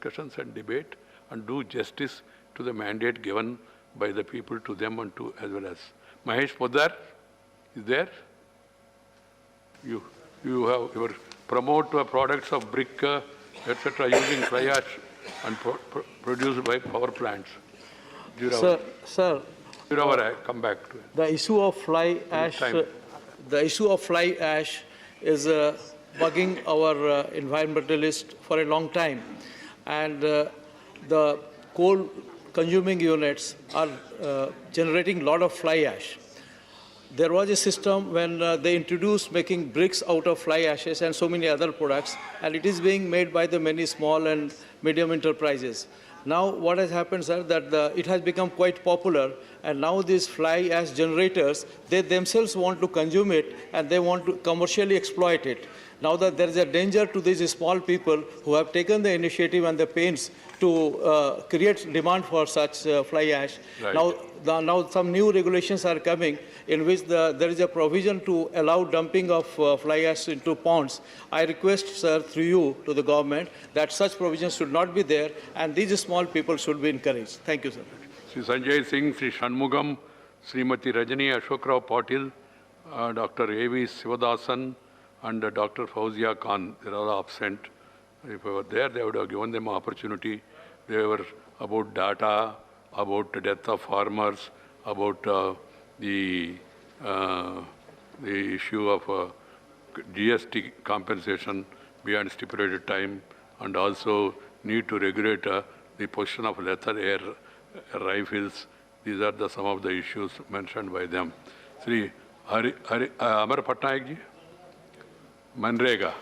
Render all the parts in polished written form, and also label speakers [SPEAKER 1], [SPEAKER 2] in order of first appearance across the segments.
[SPEAKER 1] discussions and debate and do justice to the mandate given by the people to them and to as well as. Mahesh Poddar is there? You have your promote products of brick, etc. using fly ash and produced by power plants.
[SPEAKER 2] Sir,
[SPEAKER 1] come back to it.
[SPEAKER 2] the issue of fly ash, is bugging our environmentalists for a long time, and the coal consuming units are generating a lot of fly ash. There was a system when they introduced making bricks out of fly ashes and so many other products, and it is being made by the many small and medium enterprises. Now what has happened, sir, that it has become quite popular, and now these fly ash generators, they themselves want to consume it and they want to commercially exploit it. Now that there is a danger to these small people who have taken the initiative and the pains to create demand for such fly ash.
[SPEAKER 1] Right.
[SPEAKER 2] Now some new regulations are coming in which there is a provision to allow dumping of fly ash into ponds. I request, sir, through you to the government that such provisions should not be there and these small people should be encouraged. Thank you, sir.
[SPEAKER 1] Sri Sanjay Singh, Sri Shanmugam, Srimati Rajani Ashokrao Patil, Dr. A.V. Sivadasan, and Dr. Fauzia Khan. They are all absent. If they were there, they would have given them an opportunity. They were about data, about the death of farmers, about the issue of GST compensation beyond stipulated time, and also need to regulate the position of leather air rifles. These are some of the issues mentioned by them. Sri Amar Patnaik ji, Manrega.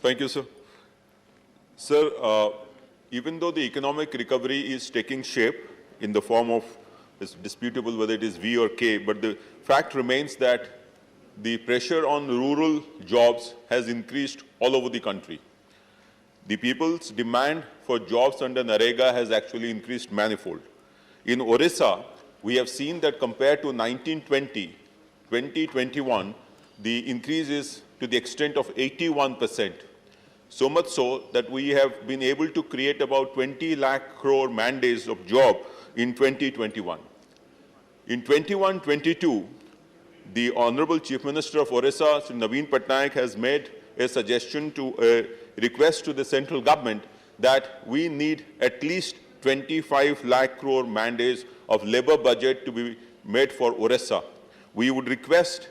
[SPEAKER 3] Thank you, sir. Sir, even though the economic recovery is taking shape in the form of, it's disputable whether it is V or K, but the fact remains that the pressure on rural jobs has increased all over the country. The people's demand for jobs under NREGA has actually increased manifold. In Orissa, we have seen that compared to 1920, 2021, the increase is to the extent of 81%. So much so that we have been able to create about 20 lakh crore man-days of job in 2021. In 21-22, the Honorable Chief Minister of Orissa, Sri Naveen Patnaik, has made a suggestion to a request to the central government that we need at least 25 lakh crore man-days of labor budget to be made for Orissa. We would request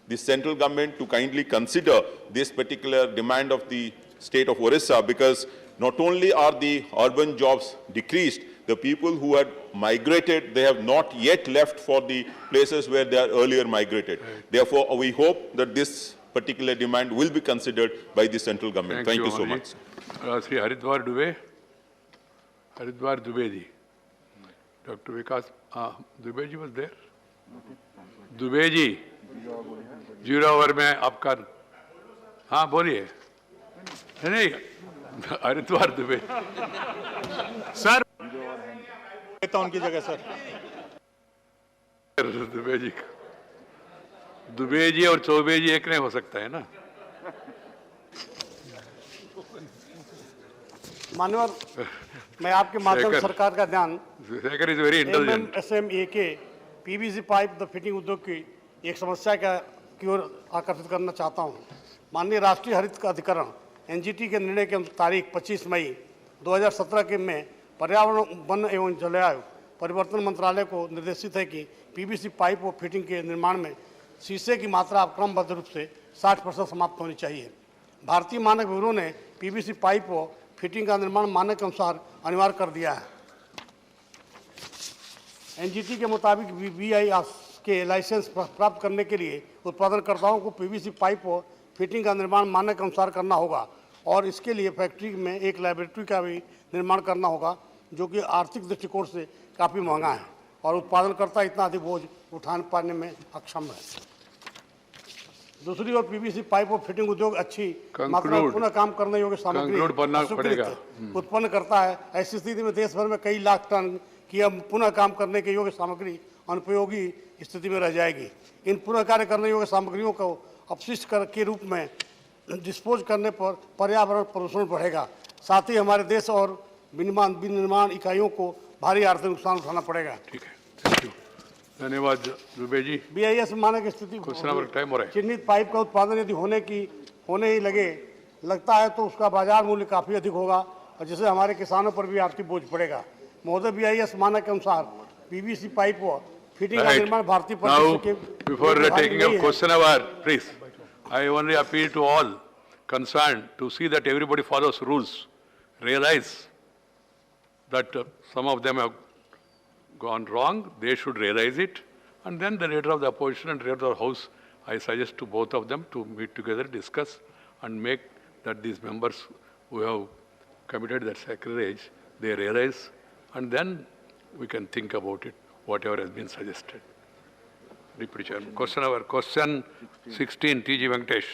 [SPEAKER 3] the central government to kindly consider this particular demand of the state of Orissa, because not only are the urban jobs decreased, the people who had migrated, they have not yet left for the places where they are earlier migrated. Right. Therefore, we hope that this particular demand will be considered by the central government. Thank you so much.
[SPEAKER 1] Sri Haridwar Dubey. Haridwar Dubey ji. Dr. Vikas Dubey ji was there? Dubey ji. 0 over में आपका, हाँ बोलिए. नहीं, Haridwar Dubey.
[SPEAKER 4] Sir, देता उनकी जगह sir.
[SPEAKER 1] Dubey ji और चौबे जी एक नहीं हो सकता है ना.
[SPEAKER 4] मानवर, मैं आपके माध्यम से सरकार का ध्यान
[SPEAKER 1] Shekhar is very intelligent.
[SPEAKER 4] MMSME के PVC पाइप द फिटिंग उद्योग की एक समस्या की ओर आकर्षित करना चाहता हूं. माननीय राष्ट्रीय हरित अधिकरण NGT के निर्णय के तारीख 25 मई 2017 के में पर्यावरण, वन एवं जलवायु परिवर्तन मंत्रालय को निर्देशित है कि PVC पाइप और फिटिंग के निर्माण में शीशे की मात्रा क्रमबद्ध रूप से 60% समाप्त होनी चाहिए. भारतीय मानक ब्यूरो ने PVC पाइप और फिटिंग का निर्माण मानक के अनुसार अनिवार्य कर दिया है. NGT के मुताबिक BI के लाइसेंस प्राप्त करने के लिए उत्पादनकर्ताओं को PVC पाइप और फिटिंग का निर्माण मानक के अनुसार करना होगा, और इसके लिए फैक्ट्री में एक लैबोरेटरी का भी निर्माण करना होगा, जो कि आर्थिक दृष्टिकोण से काफ़ी महंगा है और उत्पादनकर्ता इतना अधिक बोझ उठा पाने में अक्षम है. दूसरी ओर PVC पाइप और फिटिंग उद्योग अच्छी मात्रा में पुनः काम करने योग्य सामग्री उत्पन्न करता है. ऐसी स्थिति में देश भर में कई लाख टन की पुनः काम करने के योग्य सामग्री अनुपयोगी स्थिति में रह जाएगी. इन पुनः कार्य करने योग्य सामग्रियों को अपशिष्ट के रूप में डिस्पोज करने पर पर्यावरण प्रदूषण बढ़ेगा। साथ ही हमारे देश और विनिर्माण इकाइयों को भारी आर्थिक नुकसान उठाना पड़ेगा।
[SPEAKER 1] ठीक है, थैंक यू, धन्यवाद दुबे जी।
[SPEAKER 4] BIS मानक स्थिति
[SPEAKER 1] क्वेश्चन नंबर टाइम हो रहा है।
[SPEAKER 4] चिन्हित पाइप का उत्पादन यदि होने ही लगता है तो उसका बाजार मूल्य काफी अधिक होगा और जिससे हमारे किसानों पर भी आर्थिक बोझ पड़ेगा। महोदय, BIS मानक के अनुसार PVC पाइप व फिटिंग का निर्माण भारतीय
[SPEAKER 1] Now,
[SPEAKER 4] परिदृश्य के
[SPEAKER 1] before
[SPEAKER 4] व्यवहारिक
[SPEAKER 1] taking
[SPEAKER 4] नहीं
[SPEAKER 1] up
[SPEAKER 4] है।
[SPEAKER 1] question hour, please, I only appeal to all concerned to see that everybody follows rules. Realize that some of them have gone wrong, they should realize it, and then the leader of the opposition and leader of the House, I suggest to both of them to meet together, discuss, and make that these members who have committed that sacrilege, they realize, and then we can think about it, whatever has been suggested. Deputy Chairman. Question 16, T.G. Venkatesh.